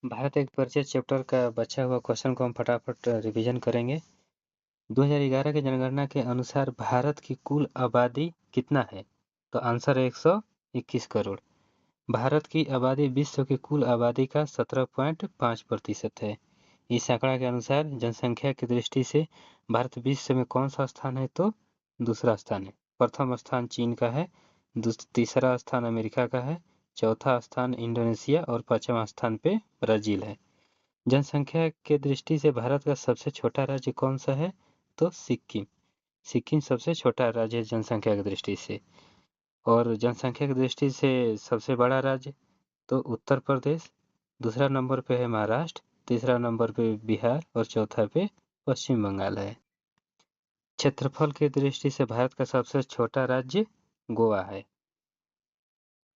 भारत एक परिचय चैप्टर का बचा हुआ क्वेश्चन को हम फटाफट रिवीजन करेंगे। 2011 की जनगणना के अनुसार भारत की कुल आबादी कितना है? तो आंसर है 121 करोड़। भारत की आबादी विश्व की कुल आबादी का 17.5% है। इस आंकड़ा के अनुसार जनसंख्या की दृष्टि से भारत विश्व में कौन सा स्थान है? तो दूसरा स्थान है। प्रथम स्थान चीन का है, तीसरा स्थान अमेरिका का है, चौथा स्थान इंडोनेशिया और पांचवा स्थान पे ब्राजील है। जनसंख्या के दृष्टि से भारत का सबसे छोटा राज्य कौन सा है? तो सिक्किम। सिक्किम सबसे छोटा राज्य है जनसंख्या की दृष्टि से। और जनसंख्या की दृष्टि से सबसे बड़ा राज्य तो उत्तर प्रदेश, दूसरा नंबर पे है महाराष्ट्र, तीसरा नंबर पे बिहार और चौथा पे पश्चिम बंगाल है। क्षेत्रफल की दृष्टि से भारत का सबसे छोटा राज्य गोवा है।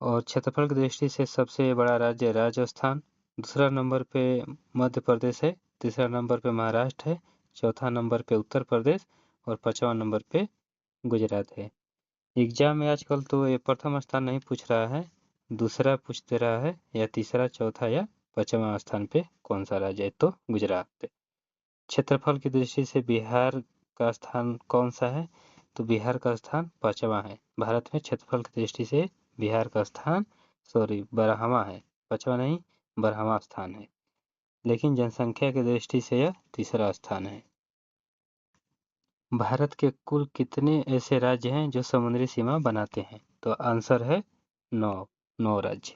और क्षेत्रफल की दृष्टि से सबसे बड़ा राज्य राजस्थान, दूसरा नंबर पे मध्य प्रदेश है, तीसरा नंबर पे महाराष्ट्र है, चौथा नंबर पे उत्तर प्रदेश और पांचवा नंबर पे गुजरात है। एग्जाम में आजकल तो ये प्रथम स्थान नहीं पूछ रहा है, दूसरा पूछते रहा है या तीसरा, चौथा या पांचवा स्थान पे कौन सा राज्य है? तो गुजरात। क्षेत्रफल की दृष्टि से बिहार का स्थान कौन सा है? तो बिहार का स्थान पांचवा है। भारत में क्षेत्रफल की दृष्टि से बिहार का स्थान 12वां है, पांचवा नहीं 12वां स्थान है। लेकिन जनसंख्या की दृष्टि से यह तीसरा स्थान है। भारत के कुल कितने ऐसे राज्य हैं जो समुद्री सीमा बनाते हैं? तो आंसर है 9 राज्य।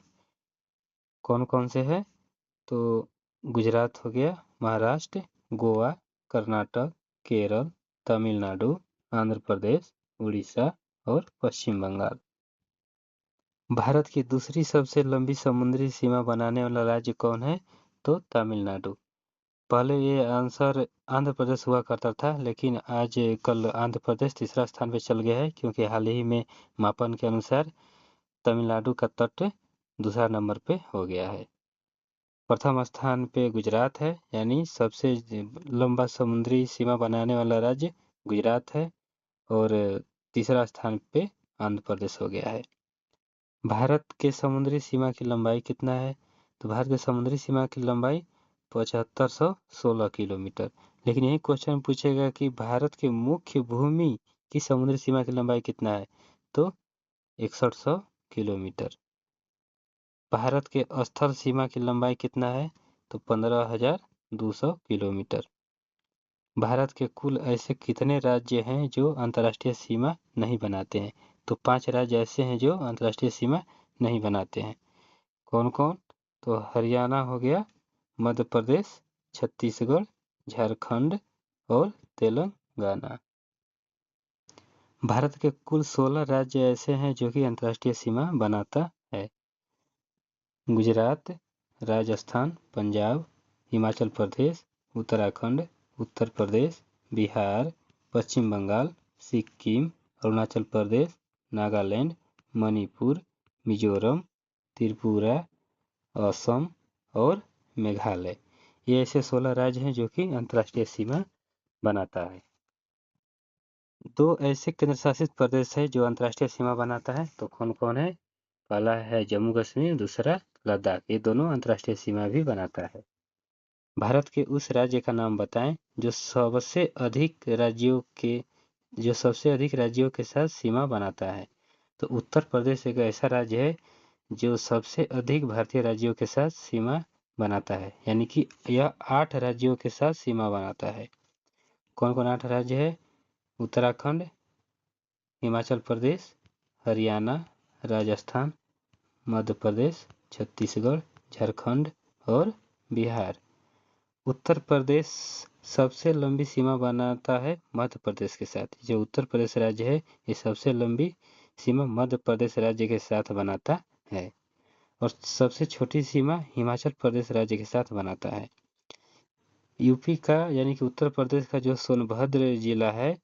कौन कौन से हैं? तो गुजरात हो गया, महाराष्ट्र, गोवा, कर्नाटक, केरल, तमिलनाडु, आंध्र प्रदेश, उड़ीसा और पश्चिम बंगाल। भारत की दूसरी सबसे लंबी समुद्री सीमा बनाने वाला राज्य कौन है? तो तमिलनाडु। पहले ये आंसर आंध्र प्रदेश हुआ करता था, लेकिन आज कल आंध्र प्रदेश तीसरा स्थान पे चल गया है, क्योंकि हाल ही में मापन के अनुसार तमिलनाडु का तट दूसरा नंबर पे हो गया है। प्रथम स्थान पे गुजरात है, यानी सबसे लंबा समुद्री सीमा बनाने वाला राज्य गुजरात है। और तीसरा स्थान पे आंध्र प्रदेश हो गया है। भारत के समुद्री सीमा की लंबाई कितना है? तो भारत की समुद्री सीमा की लंबाई 7516 किलोमीटर। लेकिन यही क्वेश्चन पूछेगा कि भारत के मुख्य भूमि की समुद्री सीमा की लंबाई कितना है? तो 6100 किलोमीटर। भारत के स्थल सीमा की लंबाई कितना है? तो 15200 किलोमीटर। भारत के कुल ऐसे कितने राज्य हैं जो अंतर्राष्ट्रीय सीमा नहीं बनाते हैं? तो 5 राज्य ऐसे हैं जो अंतर्राष्ट्रीय सीमा नहीं बनाते हैं। कौन कौन? तो हरियाणा हो गया, मध्य प्रदेश, छत्तीसगढ़, झारखंड और तेलंगाना। भारत के कुल 16 राज्य ऐसे हैं जो कि अंतर्राष्ट्रीय सीमा बनाता है। गुजरात, राजस्थान, पंजाब, हिमाचल प्रदेश, उत्तराखंड, उत्तर प्रदेश, बिहार, पश्चिम बंगाल, सिक्किम, अरुणाचल प्रदेश, नागालैंड, मणिपुर, मिजोरम, त्रिपुरा, असम और मेघालय। ये ऐसे 16 राज्य हैं जो कि अंतर्राष्ट्रीय सीमा बनाता है। 2 ऐसे केंद्र शासित प्रदेश है जो अंतर्राष्ट्रीय सीमा बनाता है, तो कौन कौन है? पहला है जम्मू कश्मीर, दूसरा लद्दाख। ये दोनों अंतर्राष्ट्रीय सीमा भी बनाता है। भारत के उस राज्य का नाम बताएं जो सबसे अधिक राज्यों के साथ सीमा बनाता है। तो उत्तर प्रदेश एक ऐसा राज्य है जो सबसे अधिक भारतीय राज्यों के साथ सीमा बनाता है, यानी कि यह 8 राज्यों के साथ सीमा बनाता है। कौन कौन 8 राज्य है? उत्तराखंड, हिमाचल प्रदेश, हरियाणा, राजस्थान, मध्य प्रदेश, छत्तीसगढ़, झारखंड और बिहार। उत्तर प्रदेश सबसे लंबी सीमा बनाता है मध्य प्रदेश के साथ। जो उत्तर प्रदेश राज्य है, ये सबसे लंबी सीमा मध्य प्रदेश राज्य के साथ बनाता है। और सबसे छोटी सीमा हिमाचल प्रदेश राज्य के साथ बनाता है। यूपी का यानी कि उत्तर प्रदेश का जो सोनभद्र जिला है,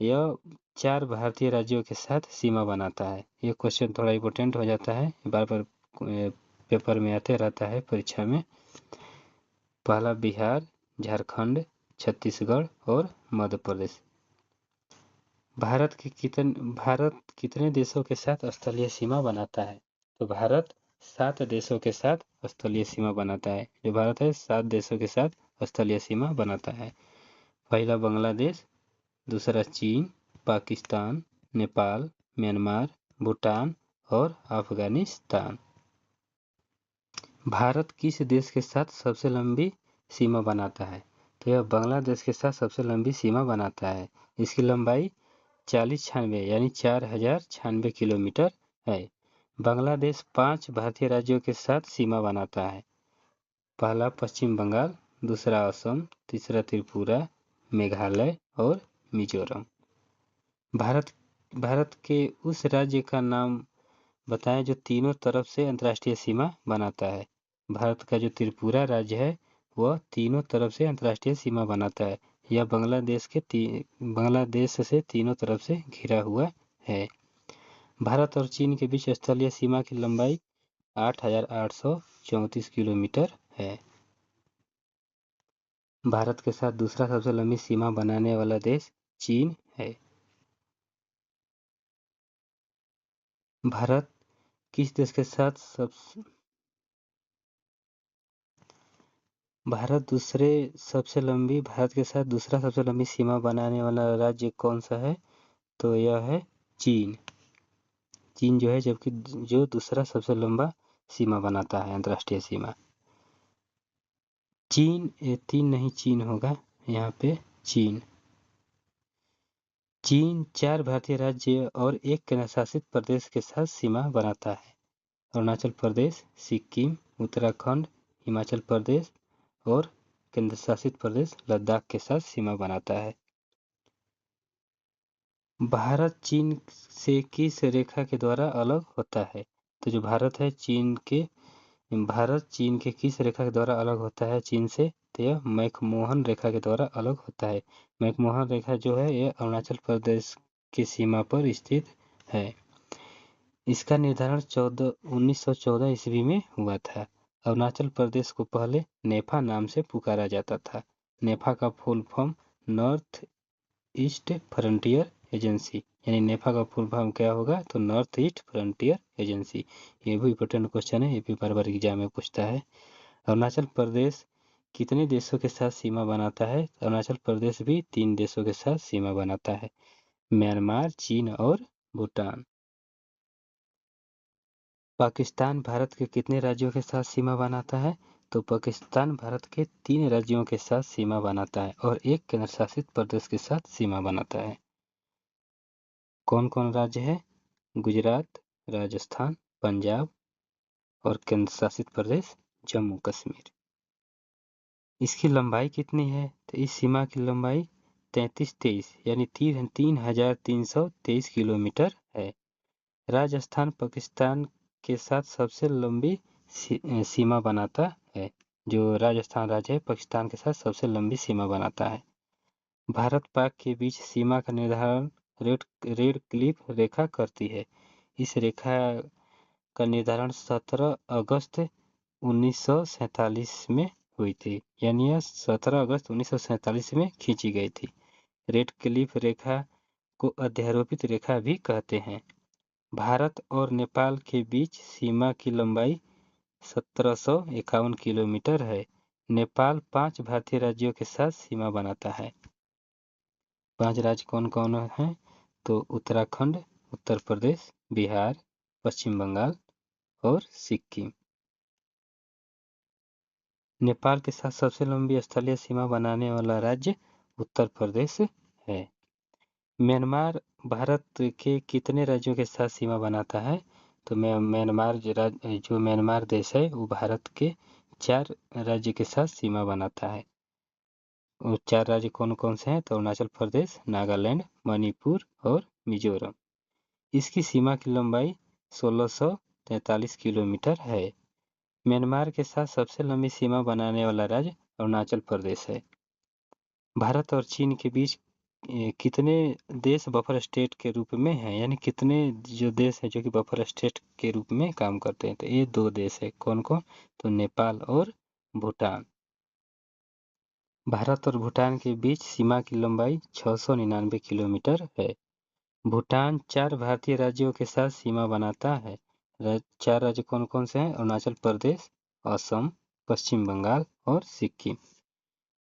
यह 4 भारतीय राज्यों के साथ सीमा बनाता है। ये क्वेश्चन थोड़ा इम्पोर्टेंट हो जाता है, बार बार पेपर में आते रहता है परीक्षा में। पहला बिहार, झारखंड, छत्तीसगढ़ और मध्य प्रदेश। भारत कितने देशों के साथ स्थलीय सीमा बनाता है? तो भारत 7 देशों के साथ स्थलीय सीमा बनाता है। जो भारत है 7 देशों के साथ स्थलीय सीमा बनाता है। पहला बांग्लादेश, दूसरा चीन, पाकिस्तान, नेपाल, म्यांमार, भूटान और अफगानिस्तान। भारत किस देश के साथ सबसे लंबी सीमा बनाता है? तो यह बांग्लादेश के साथ सबसे लंबी सीमा बनाता है। इसकी लंबाई 4096 यानी 4096 किलोमीटर है। बांग्लादेश 5 भारतीय राज्यों के साथ सीमा बनाता है। पहला पश्चिम बंगाल, दूसरा असम, तीसरा त्रिपुरा, मेघालय और मिजोरम। भारत के उस राज्य का नाम बताएं जो तीनों तरफ से अंतर्राष्ट्रीय सीमा बनाता है। भारत का जो त्रिपुरा राज्य है वह तीनों तरफ से अंतर्राष्ट्रीय सीमा बनाता है। यह बांग्लादेश से तीनों तरफ से घिरा हुआ है। भारत और चीन के बीच स्थलीय सीमा की लंबाई 8834 किलोमीटर है। भारत के साथ दूसरा सबसे लंबी सीमा बनाने वाला देश चीन है। भारत किस देश के साथ भारत के साथ दूसरा सबसे लंबी सीमा बनाने वाला राज्य कौन सा है? तो यह है चीन। चीन जो है जबकि जो दूसरा सबसे लंबा सीमा बनाता है अंतर्राष्ट्रीय सीमा। तीन नहीं चीन होगा यहाँ पे चीन। चीन 4 भारतीय राज्य और एक केंद्रशासित प्रदेश के साथ सीमा बनाता है। अरुणाचल प्रदेश, सिक्किम, उत्तराखंड, हिमाचल प्रदेश और केंद्रशासित प्रदेश लद्दाख के साथ सीमा बनाता है। भारत चीन से किस रेखा के द्वारा अलग होता है? तो जो भारत चीन के किस रेखा के द्वारा अलग होता है चीन से? तो यह मैकमोहन रेखा के द्वारा अलग होता है। मैकमोहन रेखा जो है यह अरुणाचल प्रदेश की सीमा पर स्थित है। इसका निर्धारण 1914 ईस्वी में हुआ था। अरुणाचल प्रदेश को पहले नेफा नाम से पुकारा जाता था। नेफा का full form north east frontier agency, यानी नेफा का फुल फॉर्म क्या होगा? तो नॉर्थ ईस्ट फ्रंटियर एजेंसी। ये भी इंपॉर्टेंट क्वेश्चन है, ये भी बार बार एग्जाम में पूछता है। अरुणाचल प्रदेश कितने देशों के साथ सीमा बनाता है? अरुणाचल प्रदेश भी 3 देशों के साथ सीमा बनाता है, म्यांमार, चीन और भूटान। पाकिस्तान भारत के कितने राज्यों के साथ सीमा बनाता है? तो पाकिस्तान भारत के 3 राज्यों के साथ सीमा बनाता है और एक केंद्रशासित प्रदेश के साथ सीमा बनाता है। कौन कौन राज्य है? गुजरात, राजस्थान, पंजाब और केंद्रशासित प्रदेश जम्मू कश्मीर। इसकी लंबाई कितनी है? तो इस सीमा की लंबाई 3323 यानी 3323 किलोमीटर है। राजस्थान पाकिस्तान के साथ सबसे लंबी सीमा बनाता है। जो राजस्थान राज्य है पाकिस्तान के साथ सबसे लंबी सीमा बनाता है। भारत पाक के बीच सीमा का निर्धारण रेड क्लिफ रेखा करती है। इस रेखा का निर्धारण 17 अगस्त 1947 में हुई थी, यानी यह 17 अगस्त 1947 में खींची गई थी। रेड क्लिफ रेखा को अध्यारोपित रेखा भी कहते हैं। भारत और नेपाल के बीच सीमा की लंबाई 1751 किलोमीटर है। नेपाल 5 भारतीय राज्यों के साथ सीमा बनाता है। 5 राज्य कौन कौन हैं? तो उत्तराखंड, उत्तर प्रदेश, बिहार, पश्चिम बंगाल और सिक्किम। नेपाल के साथ सबसे लंबी स्थलीय सीमा बनाने वाला राज्य उत्तर प्रदेश है। म्यांमार भारत के कितने राज्यों के साथ सीमा बनाता है? तो म्यांमार देश है वो भारत के 4 राज्य के साथ सीमा बनाता है। वो 4 राज्य कौन कौन से हैं? तो अरुणाचल प्रदेश, नागालैंड, मणिपुर और मिजोरम। इसकी सीमा की लंबाई 1643 किलोमीटर है। म्यांमार के साथ सबसे लंबी सीमा बनाने वाला राज्य अरुणाचल प्रदेश है। भारत और चीन के बीच कितने देश बफर स्टेट के रूप में हैं, यानी कितने जो देश हैं जो कि बफर स्टेट के रूप में काम करते हैं? तो ये 2 देश है। कौन कौन? तो नेपाल और भूटान। भारत और भूटान के बीच सीमा की लंबाई 699 किलोमीटर है। भूटान 4 भारतीय राज्यों के साथ सीमा बनाता है। चार राज्य कौन कौन से हैं? अरुणाचल प्रदेश, असम, पश्चिम बंगाल और सिक्किम।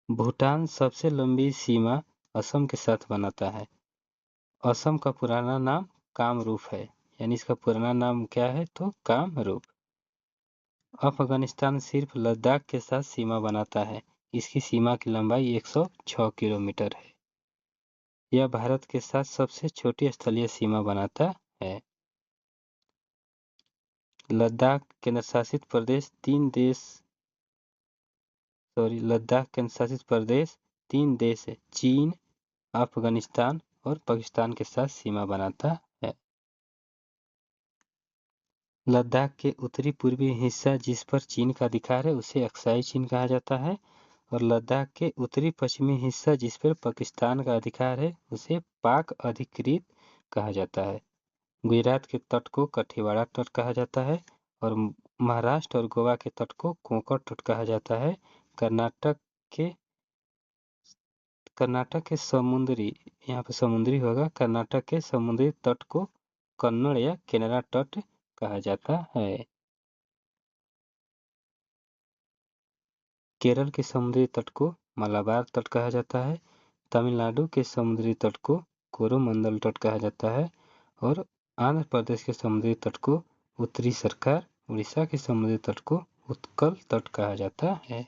भूटान सबसे लंबी सीमा असम के साथ बनाता है। असम का पुराना नाम कामरूप है, यानी इसका पुराना नाम क्या है? तो कामरूप। अफगानिस्तान सिर्फ लद्दाख के साथ सीमा बनाता है। इसकी सीमा की लंबाई 106 किलोमीटर है। यह भारत के साथ सबसे छोटी स्थलीय सीमा बनाता है। लद्दाख केंद्रशासित प्रदेश तीन देश है, चीन, अफगानिस्तान और पाकिस्तान के साथ सीमा बनाता है। लद्दाख के उत्तरी पूर्वी हिस्सा जिस पर चीन का अधिकार है उसे अक्साई चीन कहा जाता है, और लद्दाख के उत्तरी पश्चिमी हिस्सा जिस पर पाकिस्तान का अधिकार है उसे पाक अधिकृत कहा जाता है। गुजरात के तट को कठीवाड़ा तट कहा जाता है और महाराष्ट्र और गोवा के तट को कोंकण तट कहा जाता है। कर्नाटक के समुद्री, यहाँ पे समुद्री होगा, कर्नाटक के समुद्री तट को कन्नड़ या केनरा तट कहा जाता है। केरल के समुद्री तट को मलाबार तट कहा जाता है। तमिलनाडु के समुद्री तट को कोरोमंडल तट कहा जाता है और आंध्र प्रदेश के समुद्री तट को उत्तरी सरकार, उड़ीसा के समुद्री तट को उत्कल तट कहा जाता है।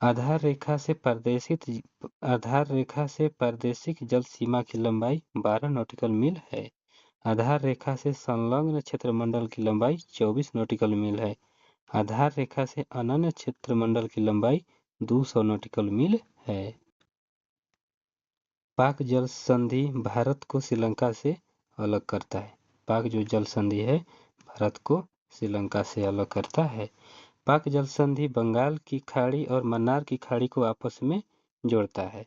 आधार रेखा से पारदेशिक जल सीमा की लंबाई 12 नॉटिकल मील है। आधार रेखा से संलग्न क्षेत्रमंडल की लंबाई 24 नॉटिकल मील है। आधार रेखा से अनन्य क्षेत्रमंडल की लंबाई 200 नॉटिकल मील है। पाक जल संधि भारत को श्रीलंका से अलग करता है। पाक जो जल संधि है भारत को श्रीलंका से अलग करता है। पाक जल संधि बंगाल की खाड़ी और मन्नार की खाड़ी को आपस में जोड़ता है।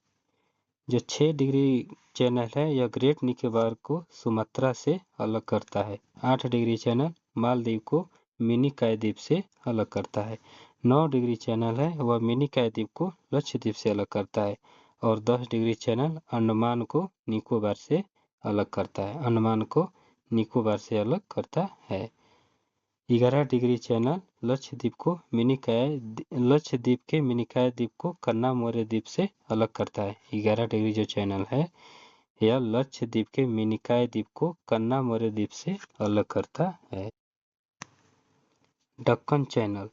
जो 6 डिग्री चैनल है यह ग्रेट निकोबार को सुमात्रा से अलग करता है। 8 डिग्री चैनल मालदीव को मिनी काय द्वीप से अलग करता है। 9 डिग्री चैनल है वह मिनी काय द्वीप को लक्षद्वीप से अलग करता है और 10 डिग्री चैनल अंडमान को निकोबार से अलग करता है। अंडमान को निकोबार से अलग करता है। 11 डिग्री चैनल लक्षद्वीप के मिनिकॉय द्वीप को कन्ना मोरे द्वीप से अलग करता है। 11 डिग्री जो चैनल है यह लक्षद्वीप के मिनिकॉय द्वीप को कन्ना मोरे द्वीप से अलग करता है। दक्कन चैनल,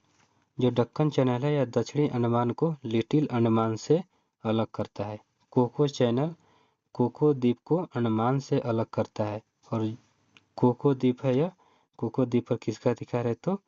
जो दक्कन चैनल है यह दक्षिणी अंडमान को लिटिल अंडमान से अलग करता है। कोको चैनल कोको द्वीप को अंडमान से अलग करता है और कोको द्वीप है यह कोको द्वीप पर किसका अधिकार है? तो